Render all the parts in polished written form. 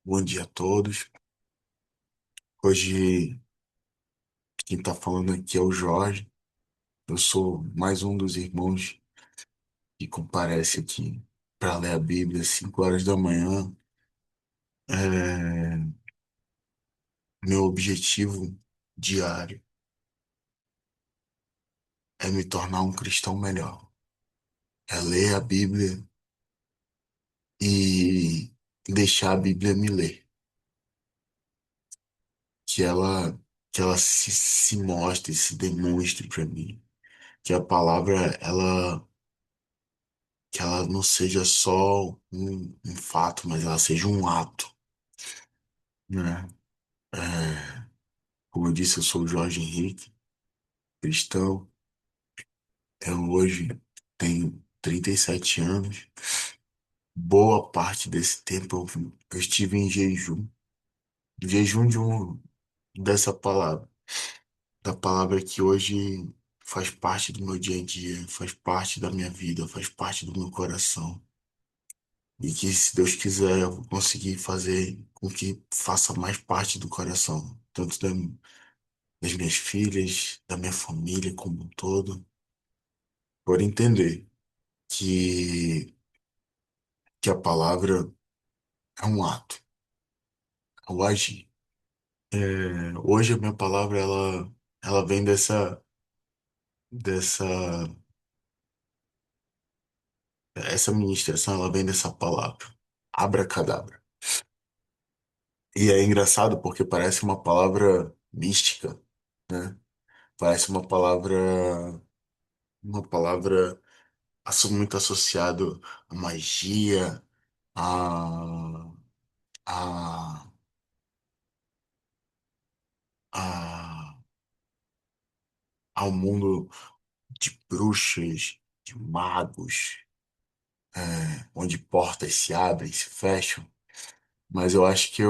Bom dia a todos. Hoje, quem está falando aqui é o Jorge. Eu sou mais um dos irmãos que comparece aqui para ler a Bíblia às 5 horas da manhã. É, Meu objetivo diário é me tornar um cristão melhor. É ler a Bíblia e deixar a Bíblia me ler. Que ela, que ela se mostre, se demonstre para mim. Que a palavra, que ela não seja só um fato, mas ela seja um ato, né? É, Como eu disse, eu sou o Jorge Henrique, cristão. Eu hoje tenho 37 anos. Boa parte desse tempo eu estive em jejum. Jejum dessa palavra. Da palavra que hoje faz parte do meu dia a dia, faz parte da minha vida, faz parte do meu coração. E que, se Deus quiser, eu vou conseguir fazer com que faça mais parte do coração, tanto das minhas filhas, da minha família como um todo, por entender que a palavra é um ato, é o agir. Hoje a minha palavra, ela vem dessa, essa ministração, ela vem dessa palavra, abracadabra. E é engraçado porque parece uma palavra mística, né? Parece uma palavra muito associado à magia, a, a, a, ao mundo de bruxas, de magos, onde portas se abrem, se fecham. Mas eu acho que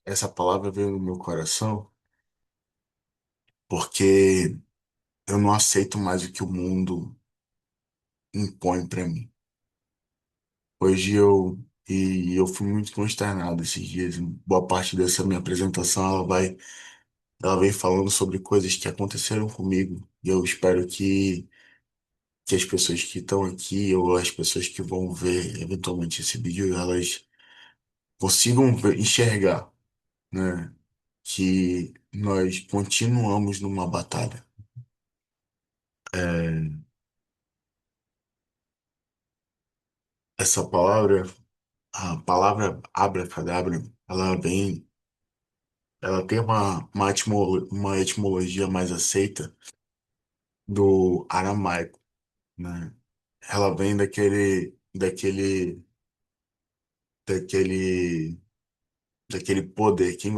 essa palavra veio no meu coração porque eu não aceito mais o que o mundo impõe para mim. Hoje eu fui muito consternado esses dias. Boa parte dessa minha apresentação, ela vem falando sobre coisas que aconteceram comigo. E eu espero que as pessoas que estão aqui ou as pessoas que vão ver eventualmente esse vídeo, elas consigam enxergar, né, que nós continuamos numa batalha. É, Essa palavra, a palavra abracadabra, ela tem uma etimologia mais aceita do aramaico, né? Ela vem daquele, daquele poder. Quem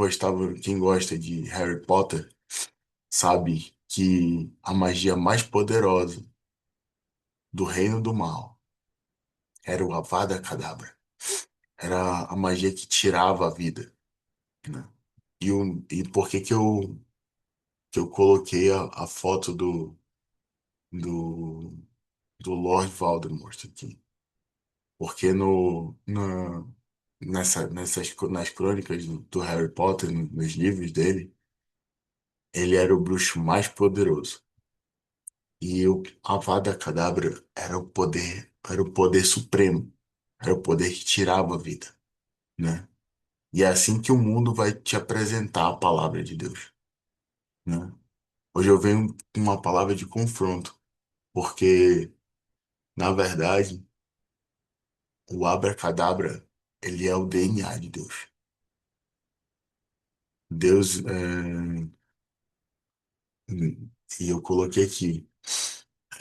gosta de Harry Potter sabe que a magia mais poderosa do reino do mal era o Avada Kedavra. Era a magia que tirava a vida, né? E por que que eu coloquei a foto do, do Lord Voldemort aqui? Porque nas crônicas do Harry Potter, nos livros dele, ele era o bruxo mais poderoso. E o Avada Kedavra era o poder supremo, era o poder que tirava a vida, né? E é assim que o mundo vai te apresentar a palavra de Deus, né? Hoje eu venho com uma palavra de confronto, porque, na verdade, o abracadabra, ele é o DNA de Deus. Deus, e eu coloquei aqui,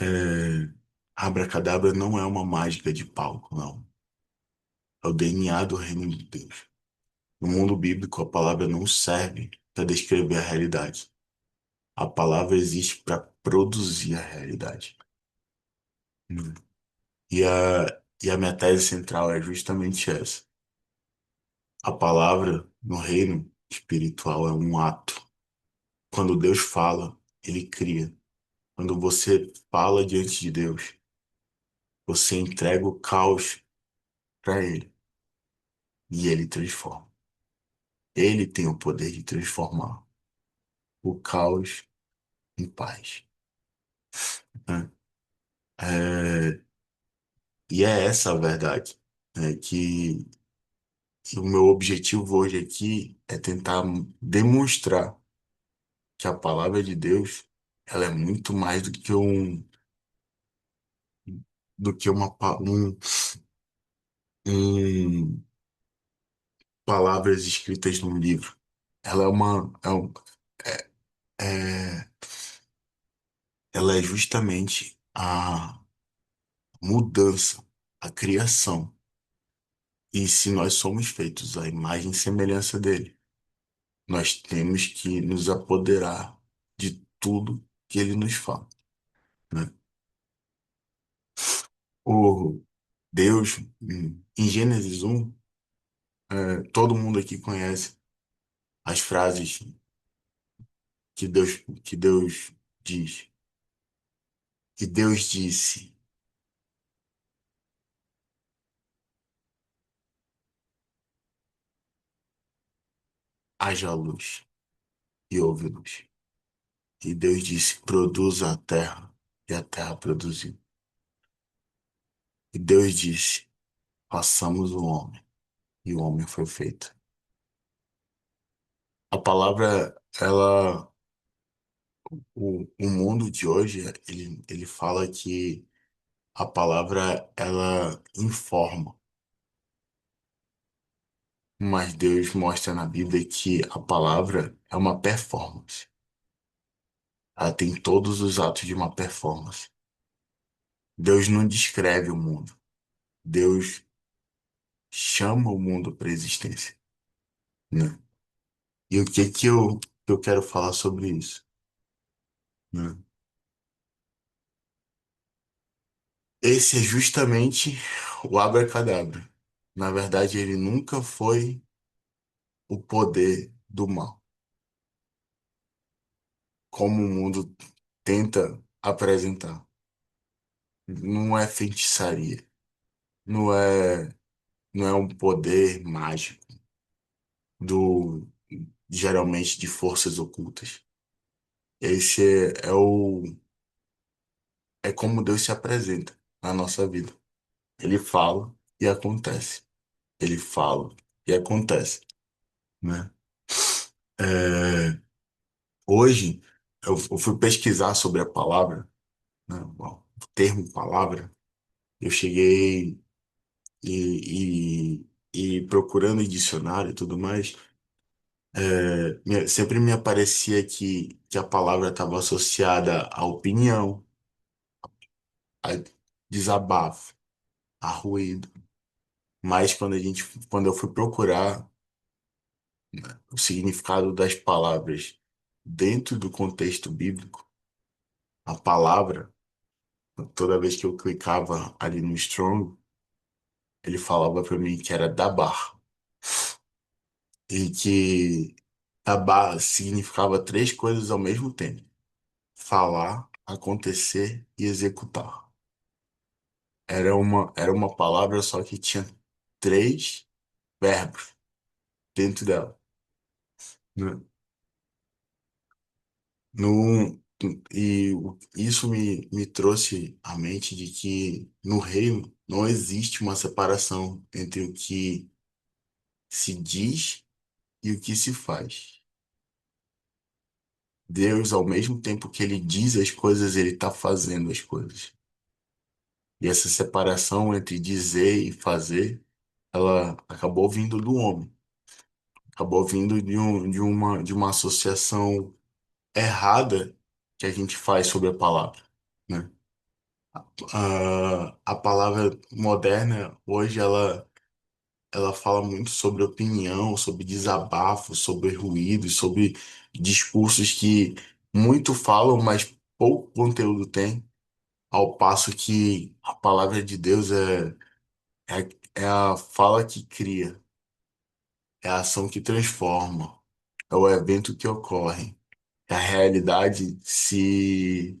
é, abracadabra não é uma mágica de palco, não. É o DNA do reino de Deus. No mundo bíblico, a palavra não serve para descrever a realidade. A palavra existe para produzir a realidade. Hum. E a minha tese central é justamente essa. A palavra no reino espiritual é um ato. Quando Deus fala, ele cria. Quando você fala diante de Deus, você entrega o caos para ele. e ele transforma. Ele tem o poder de transformar o caos em paz, né? É, e é essa a verdade, né? Que o meu objetivo hoje aqui é tentar demonstrar que a palavra de Deus, ela é muito mais do que um palavras escritas num livro. Ela é é- ela é justamente a mudança, a criação. E se nós somos feitos à imagem e semelhança dele, nós temos que nos apoderar de tudo que ele nos fala, né? O Deus, em Gênesis 1, todo mundo aqui conhece as frases que Deus diz. E Deus disse: haja luz e houve luz. E Deus disse: produza a terra, e a terra produziu. E Deus disse: façamos o homem, e o homem foi feito. A palavra, o mundo de hoje, ele fala que a palavra, ela informa, mas Deus mostra na Bíblia que a palavra é uma performance. Ela tem todos os atos de uma performance. Deus não descreve o mundo. Deus chama o mundo para existência, né? E o que eu quero falar sobre isso, né? Esse é justamente o abracadabra. Na verdade, ele nunca foi o poder do mal, como o mundo tenta apresentar. Não é feitiçaria, não é, não é um poder mágico do geralmente de forças ocultas. Esse é como Deus se apresenta na nossa vida. Ele fala e acontece. Ele fala e acontece, né? É, hoje eu fui pesquisar sobre a palavra, né? Bom, o termo palavra. Eu cheguei e procurando em dicionário e tudo mais, sempre me aparecia que a palavra estava associada à opinião, a desabafo, a ruído. Mas quando eu fui procurar o significado das palavras dentro do contexto bíblico, a palavra, toda vez que eu clicava ali no Strong, ele falava para mim que era dabar e que dabar significava três coisas ao mesmo tempo: falar, acontecer e executar. Era uma palavra só que tinha três verbos dentro dela, né? No, isso me trouxe à mente de que no reino não existe uma separação entre o que se diz e o que se faz. Deus, ao mesmo tempo que ele diz as coisas, ele está fazendo as coisas. E essa separação entre dizer e fazer, ela acabou vindo do homem, acabou vindo de uma associação errada que a gente faz sobre a palavra, né? A palavra moderna hoje ela fala muito sobre opinião, sobre desabafo, sobre ruído, sobre discursos que muito falam, mas pouco conteúdo tem, ao passo que a palavra de Deus é a fala que cria, é a ação que transforma, é o evento que ocorre, é a realidade se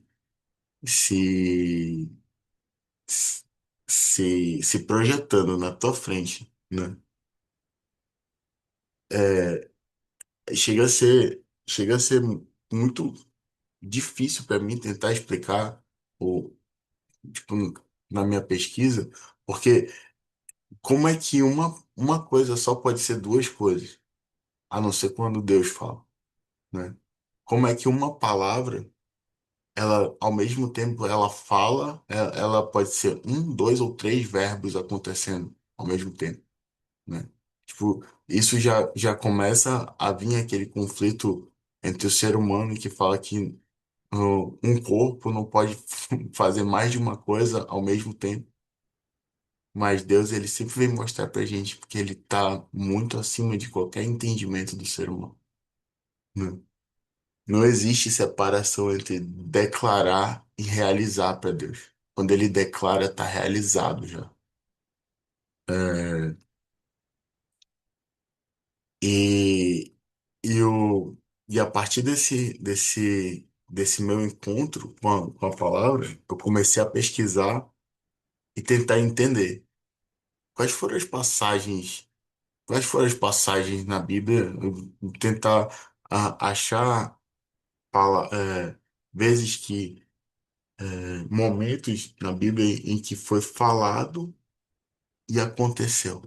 se projetando na tua frente, né? chega a ser muito difícil para mim tentar explicar, ou, tipo, na minha pesquisa, porque como é que uma coisa só pode ser duas coisas, a não ser quando Deus fala, né? Como é que uma palavra, ela, ao mesmo tempo, ela fala, ela pode ser um, dois ou três verbos acontecendo ao mesmo tempo, né? Tipo, isso já começa a vir aquele conflito entre o ser humano que fala que um corpo não pode fazer mais de uma coisa ao mesmo tempo. Mas Deus, ele sempre vem mostrar pra gente porque ele tá muito acima de qualquer entendimento do ser humano, né? Não existe separação entre declarar e realizar para Deus. Quando ele declara, tá realizado já. É, e, e, o, e a partir desse meu encontro com a palavra, eu comecei a pesquisar e tentar entender quais foram as passagens, quais foram as passagens na Bíblia, eu tentar achar vezes que, momentos na Bíblia em que foi falado e aconteceu.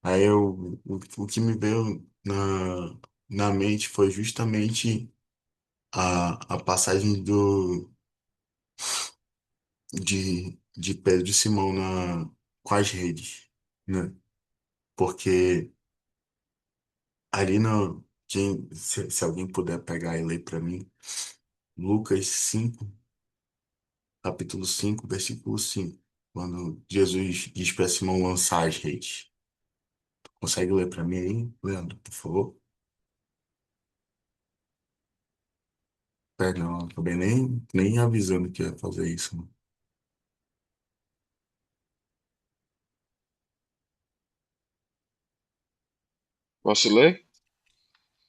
Aí o que me veio na mente foi justamente a passagem de Pedro e Simão com as redes, né? Porque ali no, se alguém puder pegar e ler para mim, Lucas 5 capítulo 5 versículo 5 quando Jesus diz para Simão lançar as redes. Consegue ler para mim aí, Leandro, por favor? Perdão, não acabei nem avisando que ia fazer isso, mano. Posso ler?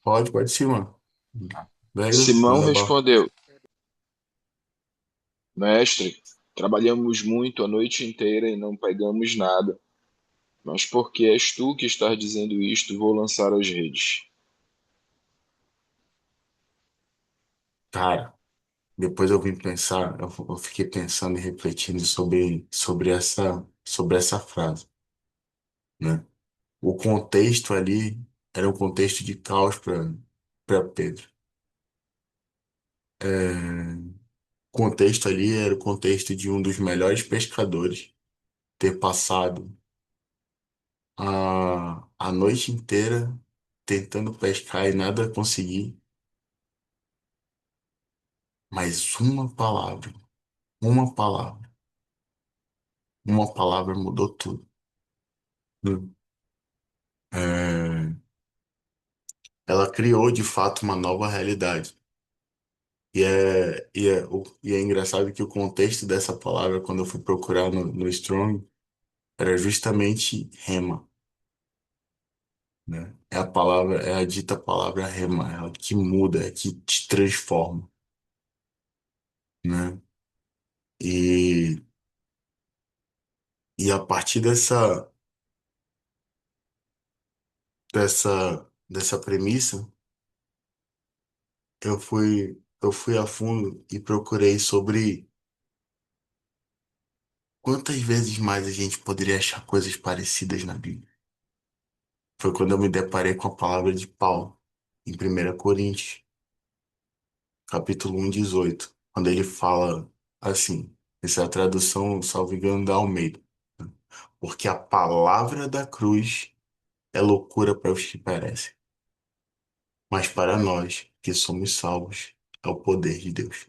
Pode sim, mano. Velho, Simão manda bala. respondeu: Mestre, trabalhamos muito a noite inteira e não pegamos nada. Mas porque és tu que estás dizendo isto, vou lançar as redes. Cara, depois eu vim pensar, eu fiquei pensando e refletindo sobre essa frase, né? O contexto ali era um contexto de caos para Pedro. O contexto ali era o contexto de um dos melhores pescadores ter passado a noite inteira tentando pescar e nada conseguir, mas uma palavra, uma palavra mudou tudo. Hum. É, ela criou de fato uma nova realidade. E é engraçado que o contexto dessa palavra, quando eu fui procurar no Strong, era justamente rema, né? É a palavra, é a dita palavra rema, ela que muda, é que te transforma, né? E, e a partir dessa premissa, eu fui a fundo e procurei sobre quantas vezes mais a gente poderia achar coisas parecidas na Bíblia. Foi quando eu me deparei com a palavra de Paulo, em 1 Coríntios, capítulo 1, 18, quando ele fala assim, essa é a tradução, salvo engano, da Almeida, né? Porque a palavra da cruz é loucura para os que perecem, mas para nós que somos salvos é o poder de Deus.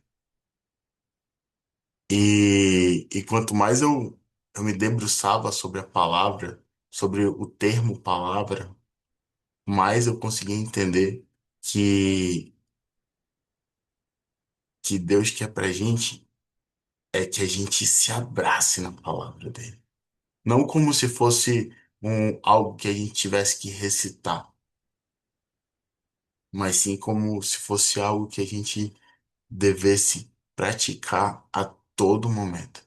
E quanto mais eu me debruçava sobre a palavra, sobre o termo palavra, mais eu conseguia entender que, que Deus quer pra gente é que a gente se abrace na palavra dele. Não como se fosse algo que a gente tivesse que recitar, mas sim como se fosse algo que a gente devesse praticar a todo momento.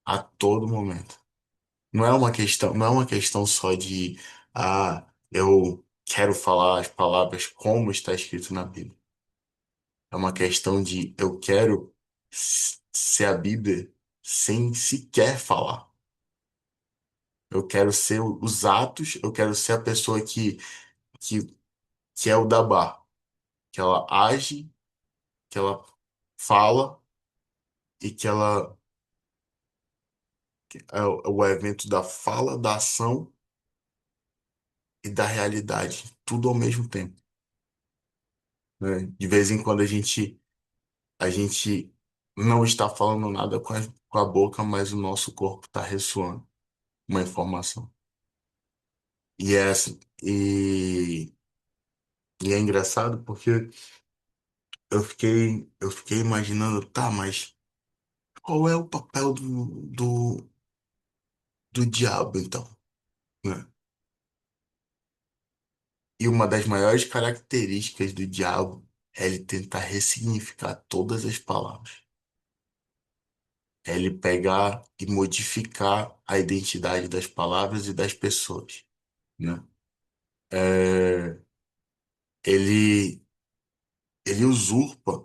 A todo momento. Não é uma questão só de eu quero falar as palavras como está escrito na Bíblia. É uma questão de eu quero ser a Bíblia sem sequer falar. Eu quero ser os atos, eu quero ser a pessoa que, que é o Dabá, que ela age, que ela fala e que ela é o evento da fala, da ação e da realidade, tudo ao mesmo tempo, né? De vez em quando a gente não está falando nada com a boca, mas o nosso corpo está ressoando uma informação. E é assim, e é engraçado porque eu fiquei imaginando, tá, mas qual é o papel do diabo, então, né? E uma das maiores características do diabo é ele tentar ressignificar todas as palavras. É ele pegar e modificar a identidade das palavras e das pessoas, né? É, ele, ele usurpa,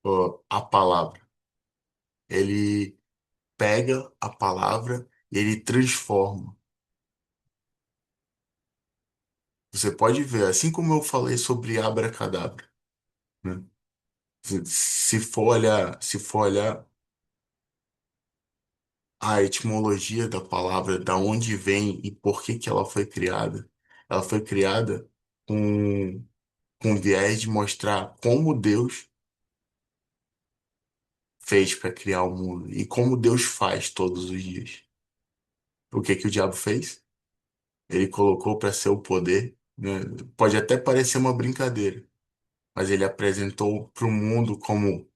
ó, a palavra. Ele pega a palavra e ele transforma. Você pode ver, assim como eu falei sobre abracadabra, né? Se for olhar a etimologia da palavra, da onde vem e por que que ela foi criada com, com viés de mostrar como Deus fez para criar o mundo e como Deus faz todos os dias. O que que o diabo fez? Ele colocou para ser o poder, né? Pode até parecer uma brincadeira, mas ele apresentou para o mundo como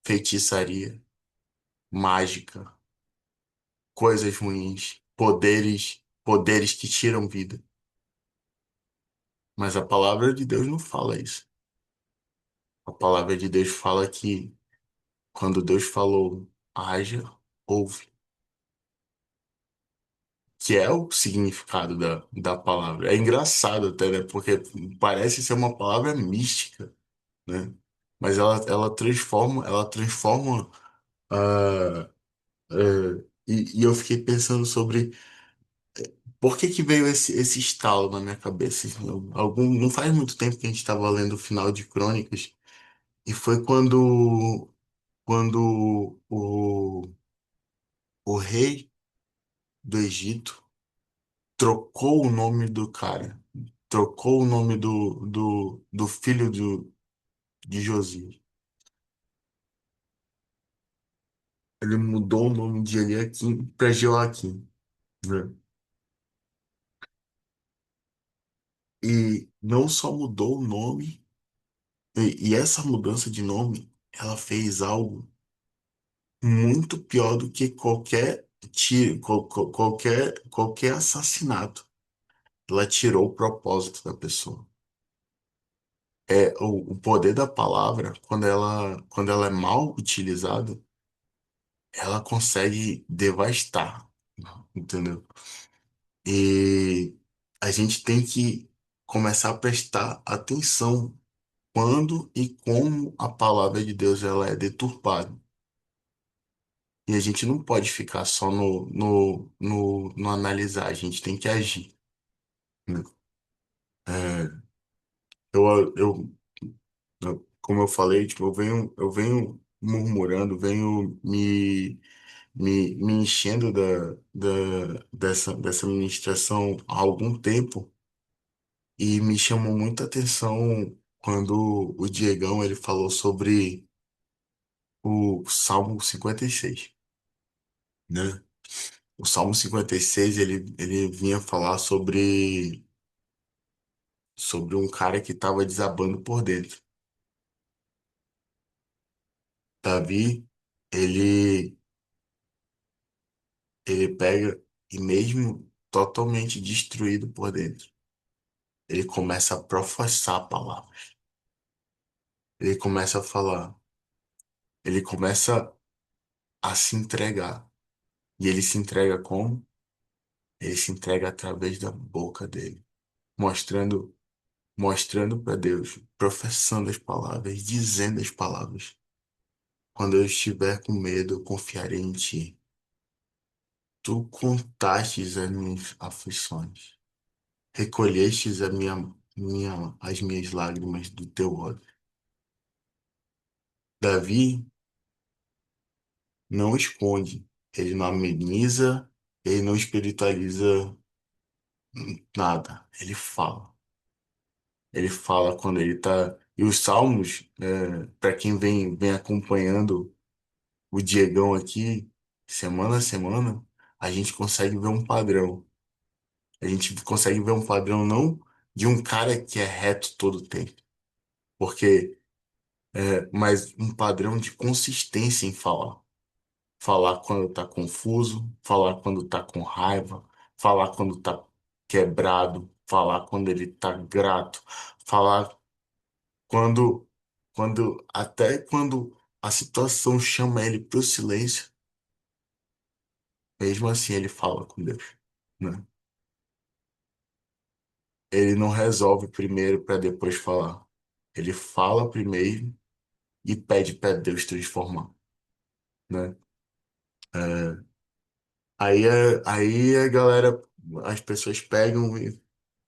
feitiçaria, mágica, coisas ruins, poderes que tiram vida. Mas a palavra de Deus não fala isso. A palavra de Deus fala que quando Deus falou, haja, ouve, que é o significado da palavra. É engraçado até, né? Porque parece ser uma palavra mística, né? Mas ela transforma, ah, e eu fiquei pensando sobre por que que veio esse estalo na minha cabeça. Não faz muito tempo que a gente estava lendo o final de Crônicas, e foi quando o rei do Egito trocou o nome do cara, trocou o nome do filho de Josias. Ele mudou o nome de Eliakim para Joaquim, né? E não só mudou o nome, e essa mudança de nome, ela fez algo muito pior do que qualquer tiro, qualquer assassinato. Ela tirou o propósito da pessoa. É o poder da palavra, quando ela é mal utilizada, ela consegue devastar, entendeu? E a gente tem que começar a prestar atenção quando e como a palavra de Deus ela é deturpada. E a gente não pode ficar só no analisar, a gente tem que agir, né? É, como eu falei, tipo, eu venho murmurando, venho me enchendo dessa ministração há algum tempo, e me chamou muita atenção quando o Diegão ele falou sobre o Salmo 56, né? O Salmo 56 ele vinha falar sobre um cara que estava desabando por dentro. Davi, ele, ele pega e mesmo totalmente destruído por dentro, ele começa a professar palavras. Ele começa a falar, ele começa a se entregar. E ele se entrega como? Ele se entrega através da boca dele, mostrando, mostrando para Deus, professando as palavras, dizendo as palavras. Quando eu estiver com medo, eu confiarei em ti. Tu contastes as minhas aflições, recolhestes as minhas lágrimas do teu olho. Davi não esconde, ele não ameniza, ele não espiritualiza nada. Ele fala. Ele fala quando ele tá. E os salmos, para quem vem acompanhando o Diegão aqui, semana a semana, a gente consegue ver um padrão. A gente consegue ver um padrão não de um cara que é reto todo o tempo, porque mas um padrão de consistência em falar. Falar quando tá confuso, falar quando tá com raiva, falar quando tá quebrado, falar quando ele tá grato, falar quando, até quando a situação chama ele para o silêncio, mesmo assim ele fala com Deus, né? Ele não resolve primeiro para depois falar. Ele fala primeiro e pede para Deus transformar, né? Aí a galera, as pessoas pegam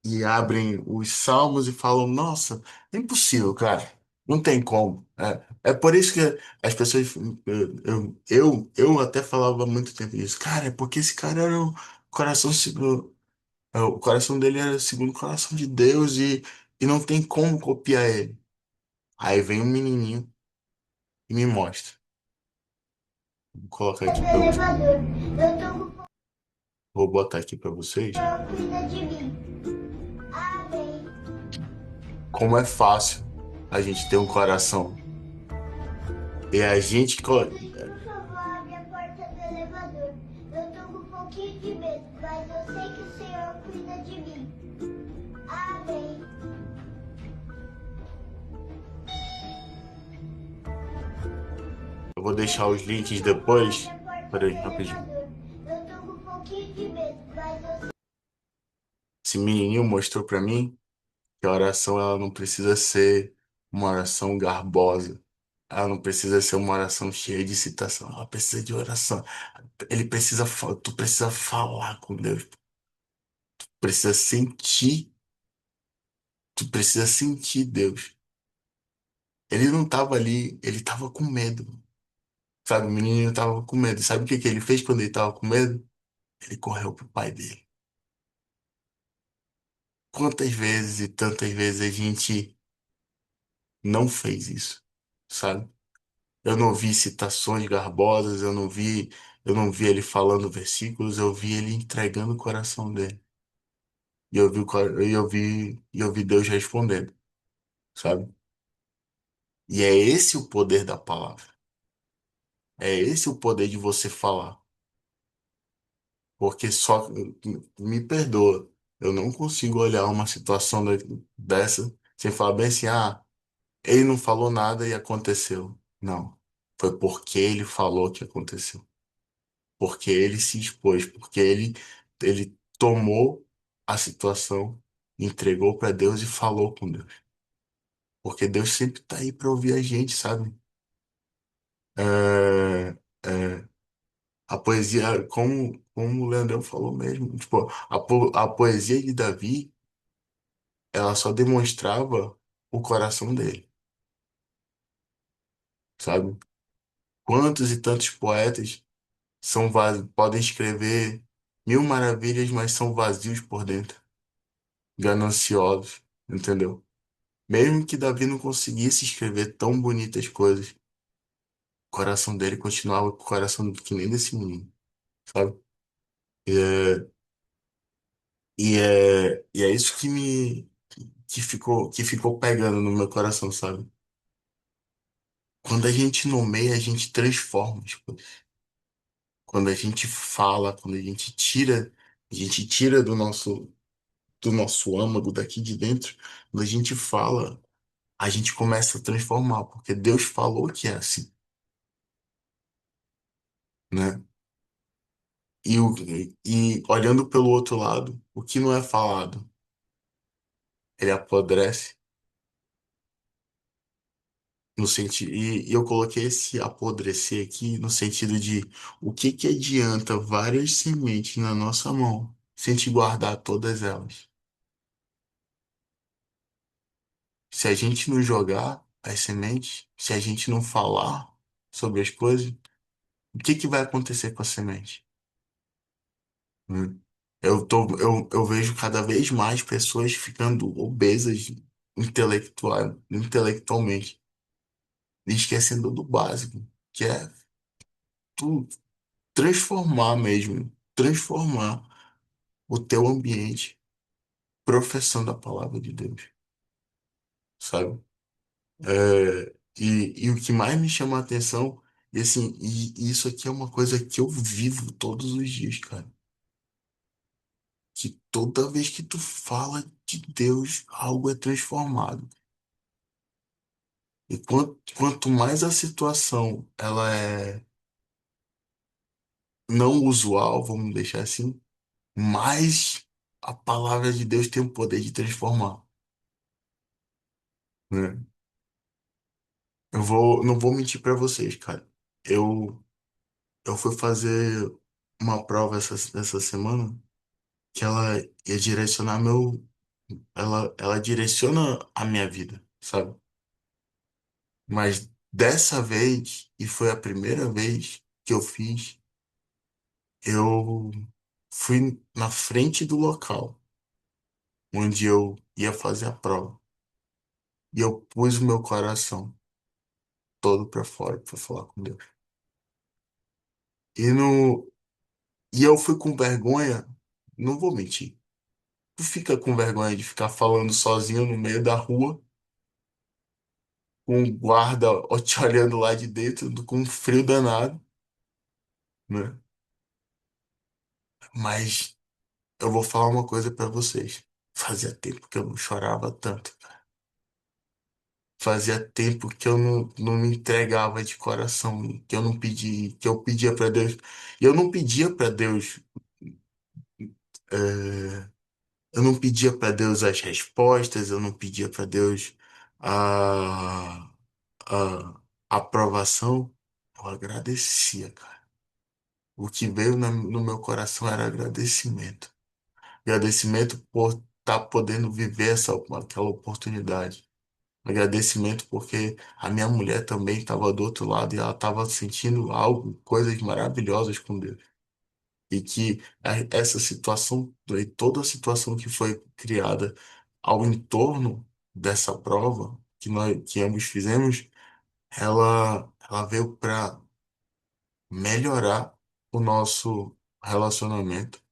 e abrem os salmos e falam, nossa, é impossível, cara. Não tem como. É por isso que as pessoas. Eu até falava há muito tempo isso. Cara, é porque esse cara era o coração. O coração dele era segundo o coração de Deus e não tem como copiar ele. Aí vem um menininho e me mostra. Vou colocar aqui para vocês. Elevador, eu tô com Vou botar aqui para vocês cuida de mim. Amém. como é fácil a gente ter um coração. E a gente. Por favor, abre a porta do elevador. Eu tô com um pouquinho de medo, mas eu sei que o Senhor cuida de mim. Amém. Eu vou deixar os Por links favor, abre depois. a porta do Peraí, rapidinho. elevador. Eu tô com um pouquinho de medo, mas eu sei. Esse menininho mostrou pra mim que a oração ela não precisa ser uma oração garbosa. Ela não precisa ser uma oração cheia de citação. Ela precisa de oração. Tu precisa falar com Deus. Precisa sentir. Tu precisa sentir Deus. Ele não tava ali, ele tava com medo. Sabe, o menino tava com medo. Sabe o que que ele fez quando ele tava com medo? Ele correu pro pai dele. Quantas vezes e tantas vezes a gente não fez isso, sabe? Eu não vi citações garbosas, eu não vi ele falando versículos, eu vi ele entregando o coração dele. E eu vi Deus respondendo, sabe? E é esse o poder da palavra. É esse o poder de você falar. Porque só me perdoa, eu não consigo olhar uma situação dessa sem falar bem assim, ah, ele não falou nada e aconteceu. Não. Foi porque ele falou que aconteceu. Porque ele se expôs, porque ele tomou a situação, entregou para Deus e falou com Deus. Porque Deus sempre tá aí para ouvir a gente, sabe? É, é, a poesia, como o Leandrão falou mesmo, tipo, a poesia de Davi, ela só demonstrava o coração dele, sabe? Quantos e tantos poetas podem escrever mil maravilhas, mas são vazios por dentro, gananciosos, entendeu? Mesmo que Davi não conseguisse escrever tão bonitas coisas, o coração dele continuava com o coração que nem desse menino, sabe? E e é isso que ficou pegando no meu coração, sabe? Quando a gente nomeia, a gente transforma as coisas. Quando a gente fala, quando a gente tira do nosso âmago daqui de dentro, quando a gente fala, a gente começa a transformar, porque Deus falou que é assim, né? e olhando pelo outro lado, o que não é falado, ele apodrece no sentido, e eu coloquei esse apodrecer aqui no sentido de o que que adianta várias sementes na nossa mão se a gente guardar todas elas? Se a gente não jogar as sementes, se a gente não falar sobre as coisas, o que que vai acontecer com a semente? Hum. Eu vejo cada vez mais pessoas ficando obesas intelectualmente, e esquecendo do básico, que é tu transformar mesmo, transformar o teu ambiente professando a palavra de Deus, sabe? E o que mais me chama a atenção, e assim, e isso aqui é uma coisa que eu vivo todos os dias, cara. Que toda vez que tu fala de Deus, algo é transformado. E quanto mais a situação ela é não usual, vamos deixar assim, mais a palavra de Deus tem o poder de transformar, né? Não vou mentir para vocês, cara. Eu, eu fui fazer uma prova essa semana que ela ia direcionar ela direciona a minha vida, sabe? Mas dessa vez, e foi a primeira vez que eu fiz, eu fui na frente do local onde eu ia fazer a prova. E eu pus o meu coração todo para fora para falar com Deus. E, no, e eu fui com vergonha, não vou mentir. Tu fica com vergonha de ficar falando sozinho no meio da rua, com um guarda te olhando lá de dentro, com um frio danado, né? Mas eu vou falar uma coisa para vocês. Fazia tempo que eu não chorava tanto. Fazia tempo que eu não me entregava de coração, que eu não pedi, que eu pedia para Deus. E eu não pedia para Deus, eh, eu não pedia para Deus as respostas, eu não pedia para Deus a, a aprovação. Eu agradecia, cara. O que veio no meu coração era agradecimento. Agradecimento por estar podendo viver aquela oportunidade. Agradecimento porque a minha mulher também estava do outro lado e ela estava sentindo algo, coisas maravilhosas com Deus. E que essa situação, e toda a situação que foi criada ao entorno dessa prova que ambos fizemos, ela veio para melhorar o nosso relacionamento.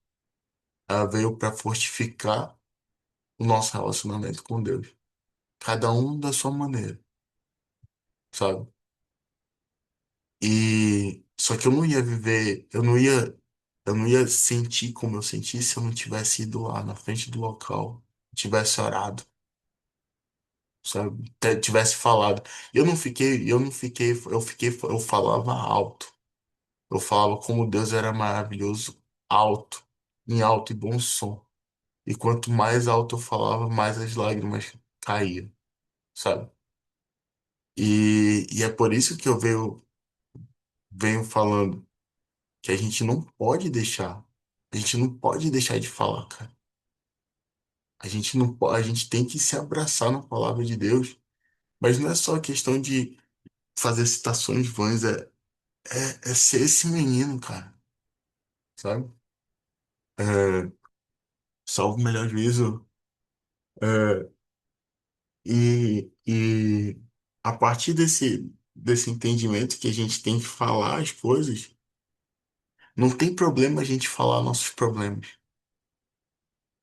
Ela veio para fortificar o nosso relacionamento com Deus. Cada um da sua maneira, sabe? E só que eu não ia viver, eu não ia sentir como eu senti se eu não tivesse ido lá na frente do local, tivesse orado, sabe? Tivesse falado. Eu falava alto. Eu falava como Deus era maravilhoso, alto, em alto e bom som. E quanto mais alto eu falava, mais as lágrimas caíam, sabe? E é por isso que venho falando que a gente não pode deixar. A gente não pode deixar de falar, cara. A gente não pode, a gente tem que se abraçar na palavra de Deus. Mas não é só questão de fazer citações vãs, é ser esse menino, cara, sabe? É, salvo o melhor juízo. É, e a partir desse entendimento que a gente tem que falar as coisas, não tem problema a gente falar nossos problemas.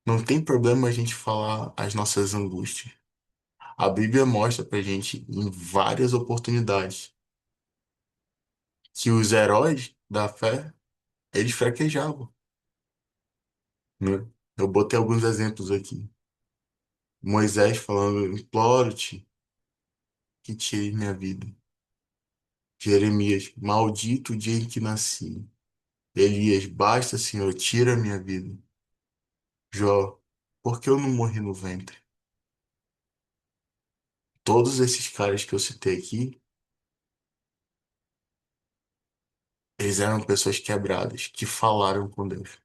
Não tem problema a gente falar as nossas angústias. A Bíblia mostra pra gente em várias oportunidades que os heróis da fé, eles fraquejavam, né? Eu botei alguns exemplos aqui. Moisés falando, imploro-te que tire minha vida. Jeremias, maldito o dia em que nasci. Elias, basta, Senhor, tira a minha vida. Jó, por que eu não morri no ventre? Todos esses caras que eu citei aqui, eles eram pessoas quebradas, que falaram com Deus.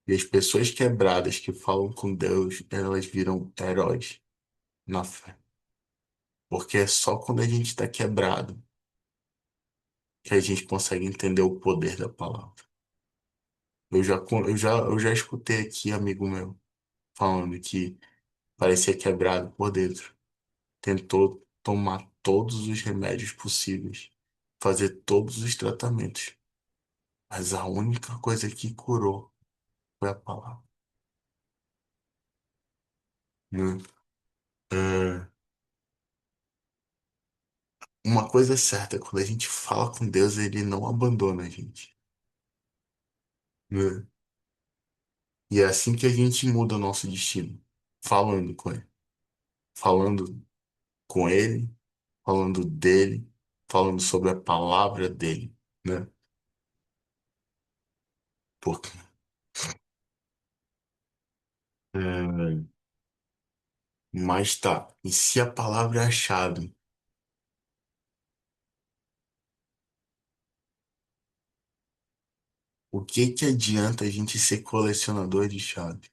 E as pessoas quebradas que falam com Deus, elas viram heróis na fé. Porque é só quando a gente está quebrado que a gente consegue entender o poder da palavra. Eu já escutei aqui amigo meu falando que parecia quebrado por dentro. Tentou tomar todos os remédios possíveis, fazer todos os tratamentos. Mas a única coisa que curou foi a palavra, né? É, uma coisa é certa, quando a gente fala com Deus, ele não abandona a gente, né? E é assim que a gente muda o nosso destino, falando com ele, falando com ele, falando dele, falando sobre a palavra dele, né? Porque, é, mas tá, e se a palavra é a chave, o que que adianta a gente ser colecionador de chave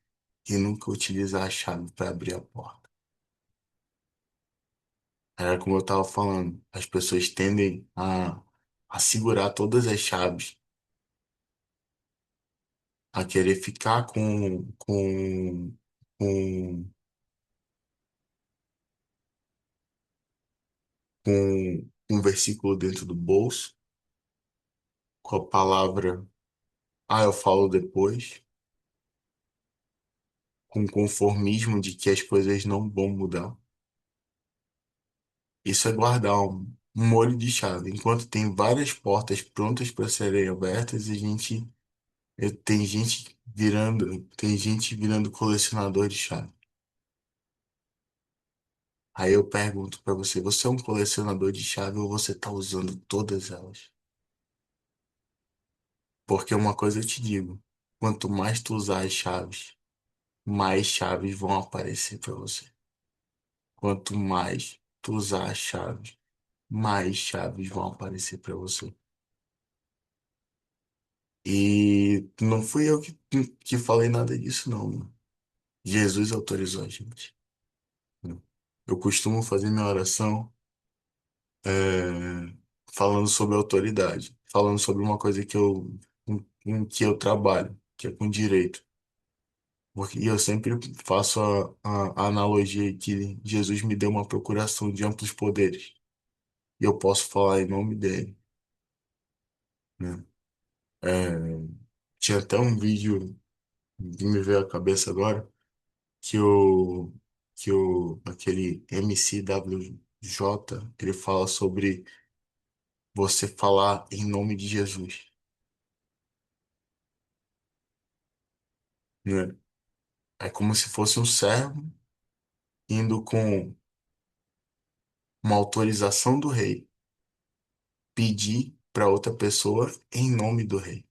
e nunca utilizar a chave para abrir a porta? Era como eu tava falando, as pessoas tendem a segurar todas as chaves, a querer ficar com, com um versículo dentro do bolso, com a palavra, eu falo depois, com conformismo de que as coisas não vão mudar. Isso é guardar um molho de chave. Enquanto tem várias portas prontas para serem abertas, tem gente virando colecionador de chave. Aí eu pergunto para você, você é um colecionador de chave ou você está usando todas elas? Porque uma coisa eu te digo, quanto mais tu usar as chaves, mais chaves vão aparecer para você. Quanto mais tu usar as chaves, mais chaves vão aparecer para você. E não fui eu que falei nada disso, não, mano. Jesus autorizou a gente, né? Eu costumo fazer minha oração falando sobre autoridade, falando sobre uma coisa em que eu trabalho, que é com direito. E eu sempre faço a analogia que Jesus me deu uma procuração de amplos poderes. E eu posso falar em nome dele, né? É, tinha até um vídeo que me veio à cabeça agora, que o, aquele MCWJ, ele fala sobre você falar em nome de Jesus, né? É como se fosse um servo indo com uma autorização do rei pedir para outra pessoa em nome do rei.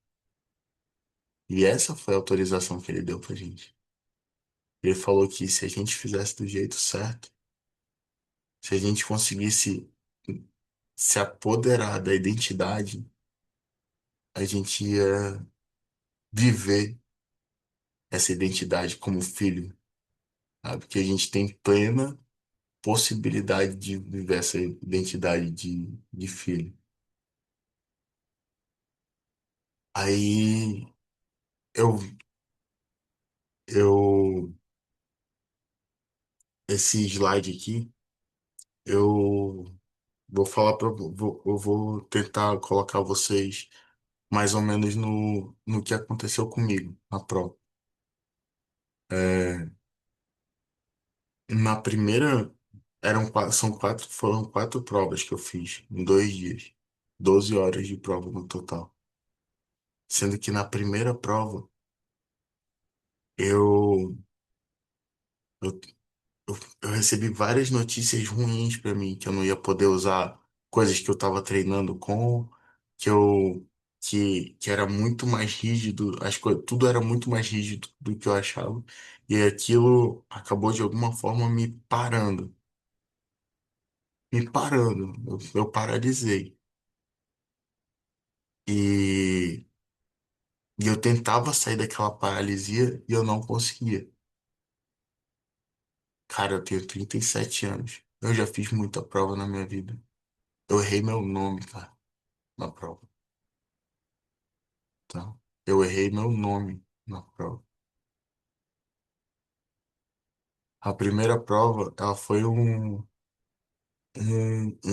E essa foi a autorização que ele deu pra gente. Ele falou que se a gente fizesse do jeito certo, se a gente conseguisse se apoderar da identidade, a gente ia viver essa identidade como filho, sabe? Que a gente tem plena possibilidade de viver essa identidade de filho. Aí eu, eu, esse slide aqui, eu vou falar para, eu vou tentar colocar vocês mais ou menos no que aconteceu comigo na prova. É, na primeira, foram quatro provas que eu fiz em 2 dias. 12 horas de prova no total. Sendo que na primeira prova, eu, eu, eu recebi várias notícias ruins para mim, que eu não ia poder usar coisas que eu estava treinando com, que eu que era muito mais rígido, as coisas, tudo era muito mais rígido do que eu achava. E aquilo acabou de alguma forma me parando. Eu paralisei. E, e eu tentava sair daquela paralisia e eu não conseguia. Cara, eu tenho 37 anos. Eu já fiz muita prova na minha vida. Eu errei meu nome, cara, na prova. Tá? Eu errei meu nome na prova. A primeira prova, ela foi um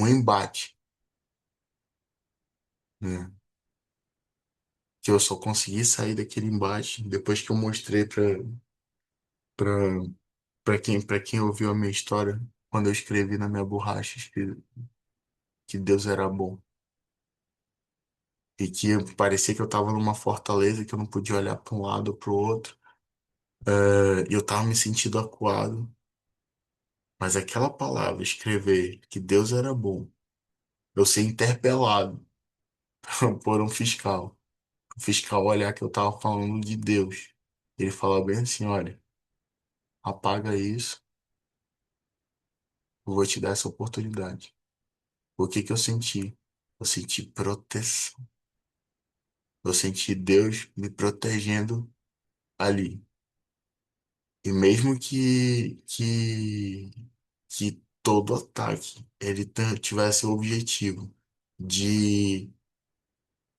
embate, né? Que eu só consegui sair daquele embate depois que eu mostrei para para quem ouviu a minha história, quando eu escrevi na minha borracha que Deus era bom. E que parecia que eu estava numa fortaleza que eu não podia olhar para um lado ou para o outro. E eu estava me sentindo acuado. Mas aquela palavra, escrever que Deus era bom, eu ser interpelado por um fiscal. O fiscal olhar que eu estava falando de Deus. Ele fala bem assim, olha, apaga isso, eu vou te dar essa oportunidade. O que que eu senti? Eu senti proteção. Eu senti Deus me protegendo ali. E mesmo que todo ataque ele tivesse o objetivo de,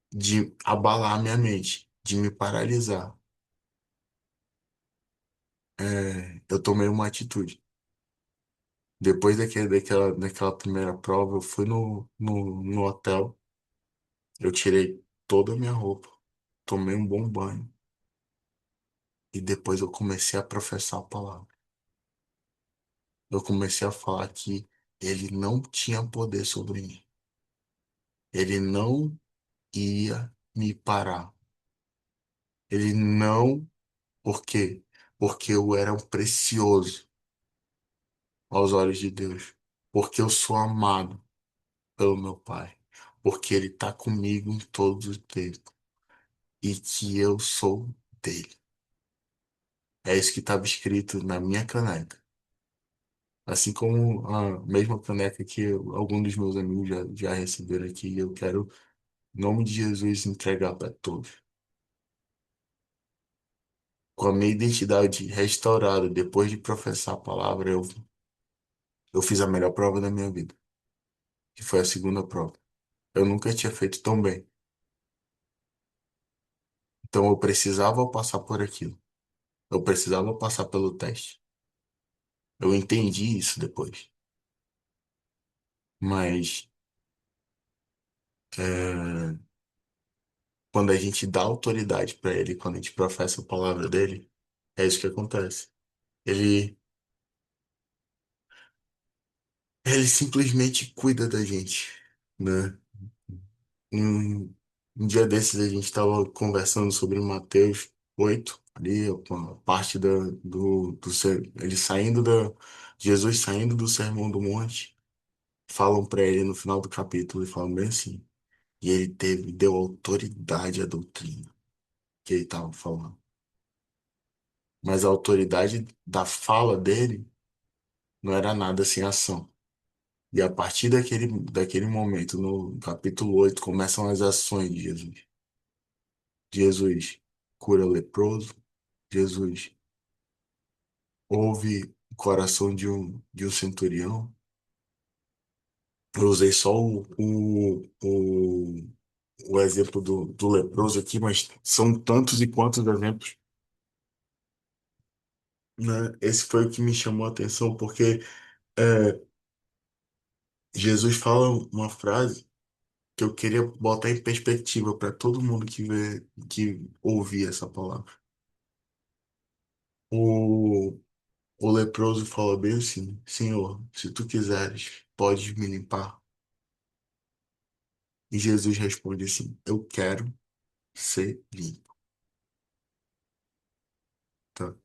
de abalar minha mente, de me paralisar, eu tomei uma atitude. Depois daquela primeira prova, eu fui no hotel, eu tirei toda a minha roupa, tomei um bom banho e depois eu comecei a professar a palavra. Eu comecei a falar que ele não tinha poder sobre mim. Ele não ia me parar. Ele não. Por quê? Porque eu era um precioso aos olhos de Deus. Porque eu sou amado pelo meu Pai. Porque Ele está comigo em todos os tempos. E que eu sou dele. É isso que estava escrito na minha caneca. Assim como a mesma caneca que alguns dos meus amigos já receberam aqui. Eu quero, em nome de Jesus, entregar para todos. Com a minha identidade restaurada depois de professar a palavra, eu fiz a melhor prova da minha vida, que foi a segunda prova. Eu nunca tinha feito tão bem. Então eu precisava passar por aquilo. Eu precisava passar pelo teste. Eu entendi isso depois. Mas é, quando a gente dá autoridade para ele, quando a gente professa a palavra dele, é isso que acontece. Ele, ele simplesmente cuida da gente, né? Um, um dia desses a gente estava conversando sobre Mateus 8 ali, a parte ele saindo Jesus saindo do Sermão do Monte, falam para ele no final do capítulo e falam bem assim, e ele deu autoridade à doutrina que ele estava falando. Mas a autoridade da fala dele não era nada sem ação. E a partir daquele momento, no capítulo 8 começam as ações de Jesus. Jesus cura o leproso, Jesus ouve o coração de um centurião. Eu usei só o exemplo do leproso aqui, mas são tantos e quantos exemplos, né? Esse foi o que me chamou a atenção, porque é, Jesus fala uma frase que eu queria botar em perspectiva para todo mundo que ouvir essa palavra. O, o leproso fala bem assim: Senhor, se tu quiseres, podes me limpar. E Jesus responde assim: eu quero ser limpo. Tá?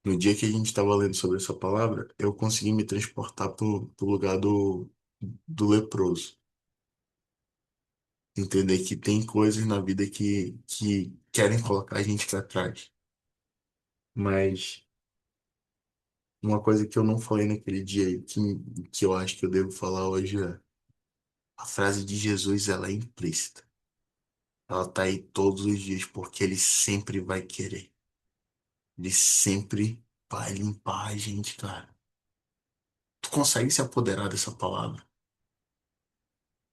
No dia que a gente estava lendo sobre essa palavra, eu consegui me transportar pro lugar do leproso. Entender que tem coisas na vida que querem colocar a gente pra trás. Mas uma coisa que eu não falei naquele dia e que eu acho que eu devo falar hoje é a frase de Jesus, ela é implícita. Ela tá aí todos os dias porque ele sempre vai querer. Ele sempre vai limpar a gente, cara. Tu consegue se apoderar dessa palavra?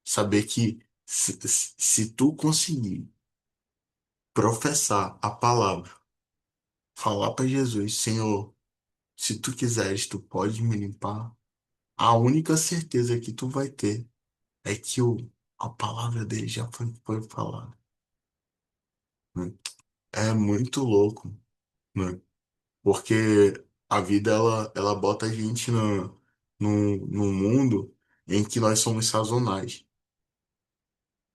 Saber que se tu conseguir professar a palavra, falar para Jesus, Senhor, se tu quiseres, tu pode me limpar. A única certeza que tu vai ter é que a palavra dele já foi falada, né? É muito louco, né? Porque a vida, ela bota a gente num mundo em que nós somos sazonais,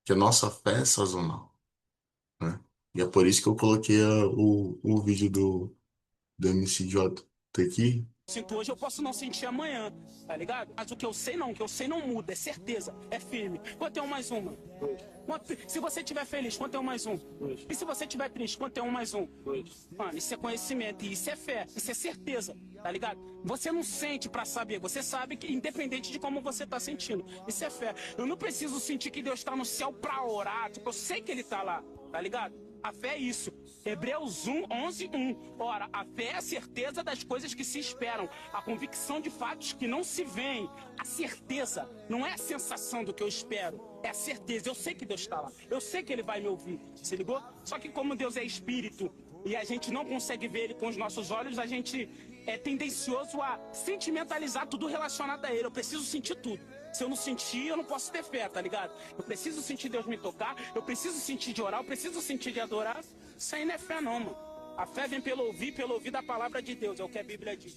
que a nossa fé é sazonal, né? E é por isso que eu coloquei o vídeo do MCJ aqui. Sinto hoje, eu posso não sentir amanhã, tá ligado? Mas o que eu sei não, o que eu sei não muda, é certeza, é firme. Quanto é um mais uma? Se você estiver feliz, quanto é um mais um? E se você estiver triste, quanto é um mais um? Mano, isso é conhecimento, e isso é fé, isso é certeza, tá ligado? Você não sente pra saber, você sabe que independente de como você tá sentindo, isso é fé. Eu não preciso sentir que Deus tá no céu pra orar, tipo, eu sei que Ele tá lá, tá ligado? A fé é isso. Hebreus 1, 11, 1. Ora, a fé é a certeza das coisas que se esperam, a convicção de fatos que não se veem. A certeza não é a sensação do que eu espero, é a certeza. Eu sei que Deus está lá, eu sei que Ele vai me ouvir. Se ligou? Só que como Deus é espírito e a gente não consegue ver Ele com os nossos olhos, a gente é tendencioso a sentimentalizar tudo relacionado a Ele. Eu preciso sentir tudo. Se eu não sentir, eu não posso ter fé, tá ligado? Eu preciso sentir Deus me tocar, eu preciso sentir de orar, eu preciso sentir de adorar. Isso aí não é fé, não, mano. A fé vem pelo ouvir da palavra de Deus, é o que a Bíblia diz.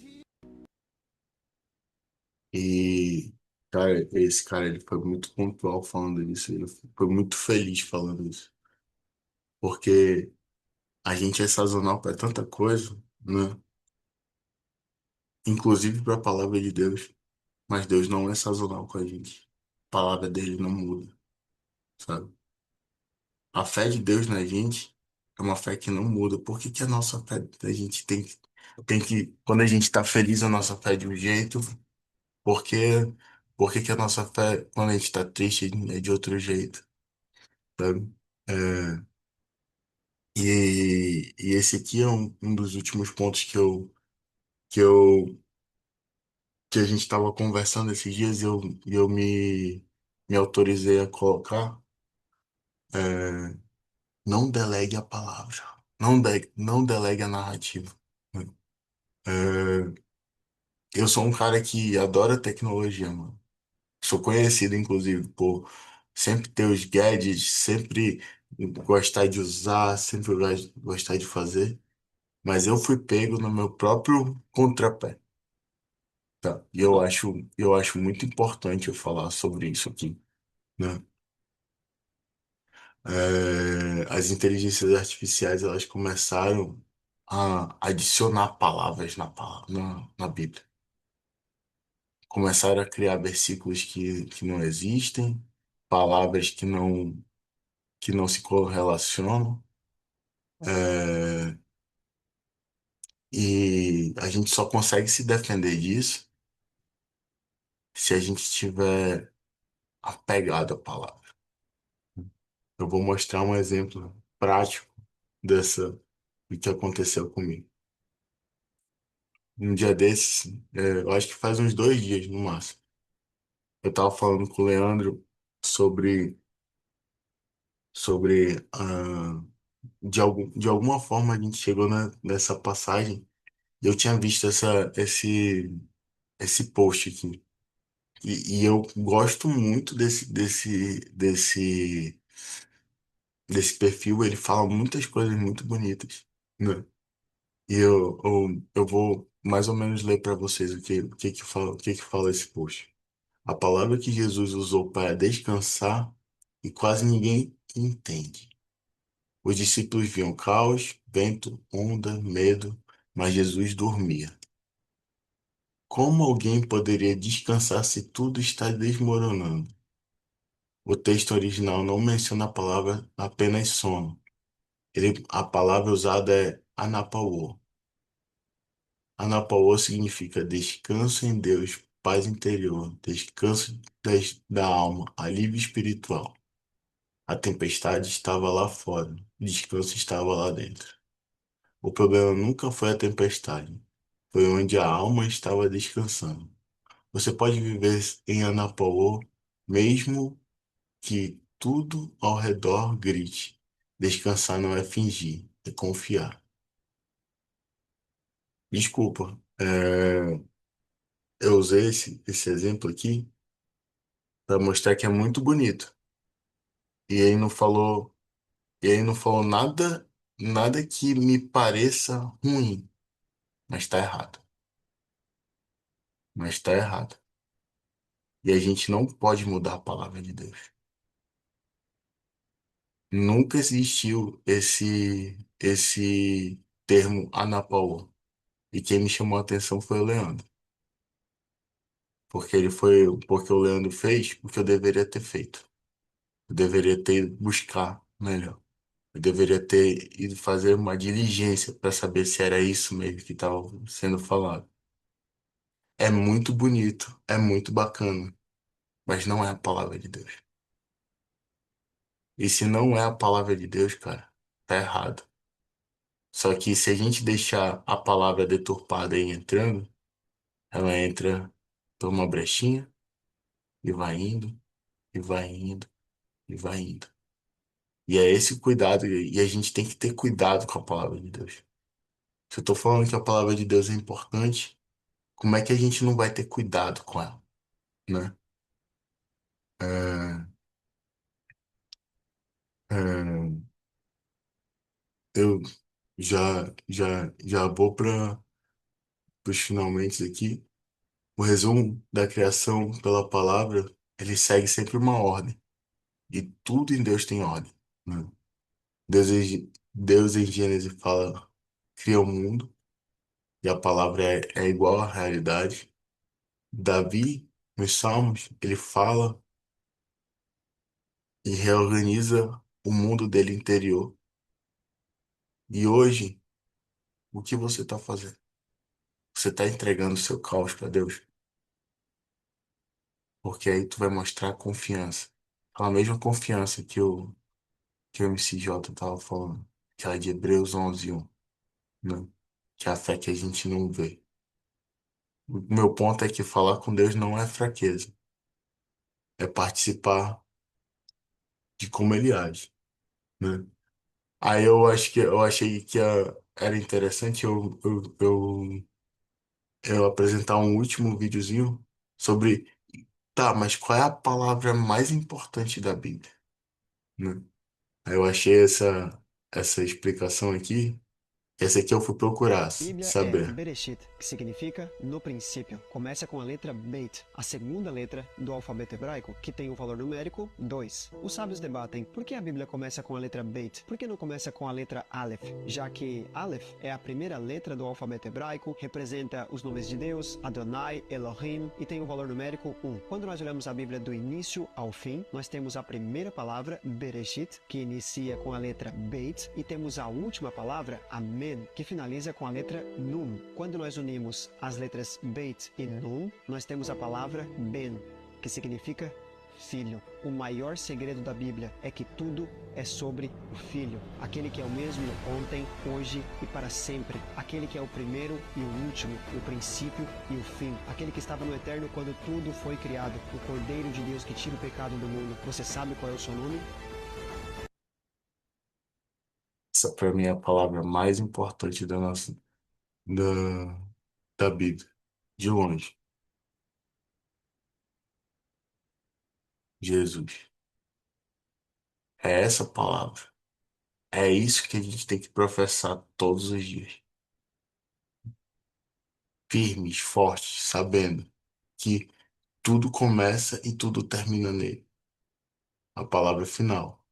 E, cara, esse cara, ele foi muito pontual falando isso. Ele foi muito feliz falando isso. Porque a gente é sazonal para tanta coisa, né? Inclusive para a palavra de Deus. Mas Deus não é sazonal com a gente. A palavra dele não muda, sabe? A fé de Deus na gente é uma fé que não muda. Por que que a nossa fé, a gente quando a gente está feliz, a nossa fé é de um jeito? Por que, por que que a nossa fé, quando a gente está triste, é de outro jeito, sabe? É, e esse aqui é um dos últimos pontos que eu, que a gente estava conversando esses dias e eu me autorizei a colocar. É, não delegue a palavra. Não delegue a narrativa. É, eu sou um cara que adora tecnologia, mano. Sou conhecido, inclusive, por sempre ter os gadgets, sempre gostar de usar, sempre gostar de fazer. Mas eu fui pego no meu próprio contrapé, tá? E eu acho muito importante eu falar sobre isso aqui, né? As inteligências artificiais, elas começaram a adicionar palavras na Bíblia. Começaram a criar versículos que não existem, palavras que não se correlacionam. É, e a gente só consegue se defender disso se a gente estiver apegado à palavra. Eu vou mostrar um exemplo prático dessa, do que aconteceu comigo. Um dia desses, eu acho que faz uns 2 dias no máximo, eu estava falando com o Leandro sobre, de alguma forma a gente chegou nessa passagem e eu tinha visto esse post aqui. E eu gosto muito desse perfil, ele fala muitas coisas muito bonitas, né? E eu vou mais ou menos ler para vocês o que que fala esse post. A palavra que Jesus usou para descansar e quase ninguém entende. Os discípulos viam caos, vento, onda, medo, mas Jesus dormia. Como alguém poderia descansar se tudo está desmoronando? O texto original não menciona a palavra apenas sono. A palavra usada é anapauo. Anapauo significa descanso em Deus, paz interior, descanso da alma, alívio espiritual. A tempestade estava lá fora, o descanso estava lá dentro. O problema nunca foi a tempestade, foi onde a alma estava descansando. Você pode viver em Anapauo, mesmo que tudo ao redor grite. Descansar não é fingir, é confiar. Desculpa, eu usei esse exemplo aqui para mostrar que é muito bonito. E aí não falou, e aí não falou nada que me pareça ruim, mas tá errado. Mas tá errado. E a gente não pode mudar a palavra de Deus. Nunca existiu esse termo Anapaú. E quem me chamou a atenção foi o Leandro. Porque o Leandro fez o que eu deveria ter feito. Eu deveria ter ido buscar melhor. Eu deveria ter ido fazer uma diligência para saber se era isso mesmo que estava sendo falado. É muito bonito, é muito bacana, mas não é a palavra de Deus. E se não é a palavra de Deus, cara, tá errado. Só que se a gente deixar a palavra deturpada aí entrando, ela entra por uma brechinha e vai indo, e vai indo, e vai indo. E é esse o cuidado, e a gente tem que ter cuidado com a palavra de Deus. Se eu tô falando que a palavra de Deus é importante, como é que a gente não vai ter cuidado com ela, né? É, é, eu já vou para os finalmente aqui. O resumo da criação pela palavra, ele segue sempre uma ordem. E tudo em Deus tem ordem, né? Deus em Gênesis fala, cria o mundo, e a palavra é igual à realidade. Davi, nos Salmos, ele fala e reorganiza o mundo dele interior. E hoje, o que você está fazendo? Você está entregando o seu caos para Deus? Porque aí tu vai mostrar confiança. A mesma confiança que o MCJ estava falando, aquela de Hebreus 11:1, né? Que é a fé que a gente não vê. O meu ponto é que falar com Deus não é fraqueza, é participar de como ele age, né? Aí eu achei que era interessante eu apresentar um último videozinho sobre, tá, mas qual é a palavra mais importante da Bíblia, né? Aí eu achei essa explicação aqui, essa aqui eu fui procurar Bíblia é saber. Bereshit, que significa no princípio. Começa com a letra Beit, a segunda letra do alfabeto hebraico, que tem o valor numérico 2. Os sábios debatem por que a Bíblia começa com a letra Beit, por que não começa com a letra Aleph, já que Aleph é a primeira letra do alfabeto hebraico, representa os nomes de Deus, Adonai, Elohim, e tem o valor numérico 1. Quando nós olhamos a Bíblia do início ao fim, nós temos a primeira palavra, Bereshit, que inicia com a letra Beit, e temos a última palavra, Amen, que finaliza com a letra Nun. Quando nós unimos as letras Beit e Nun, nós temos a palavra Ben, que significa filho. O maior segredo da Bíblia é que tudo é sobre o Filho, aquele que é o mesmo ontem, hoje e para sempre, aquele que é o primeiro e o último, o princípio e o fim, aquele que estava no eterno quando tudo foi criado, o Cordeiro de Deus que tira o pecado do mundo. Você sabe qual é o seu nome? Essa para mim é a palavra mais importante da, da Bíblia, de longe. Jesus. É essa palavra. É isso que a gente tem que professar todos os dias. Firmes, fortes, sabendo que tudo começa e tudo termina nele. A palavra final.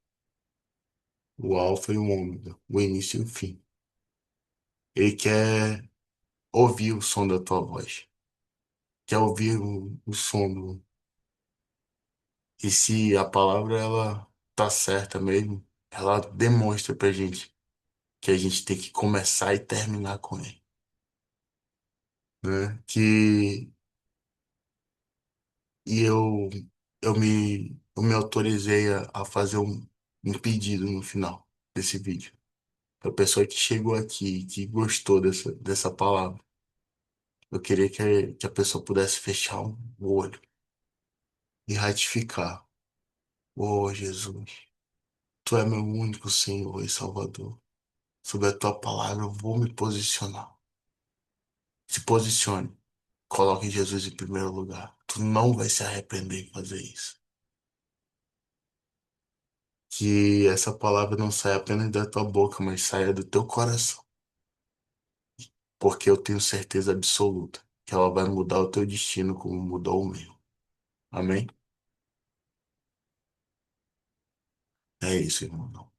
O alfa e o ômega. O início e o fim. Ele quer ouvir o som da tua voz. Quer ouvir o som E se a palavra ela tá certa mesmo, ela demonstra pra gente que a gente tem que começar e terminar com ele, né? E eu me autorizei a fazer um pedido no final desse vídeo. Para a pessoa que chegou aqui, que gostou dessa palavra. Eu queria que a pessoa pudesse fechar o olho e ratificar. Oh, Jesus, Tu é meu único Senhor e Salvador. Sobre a tua palavra eu vou me posicionar. Se posicione. Coloque Jesus em primeiro lugar. Tu não vai se arrepender em fazer isso. Que essa palavra não saia apenas da tua boca, mas saia do teu coração. Porque eu tenho certeza absoluta que ela vai mudar o teu destino como mudou o meu. Amém? É isso, irmão.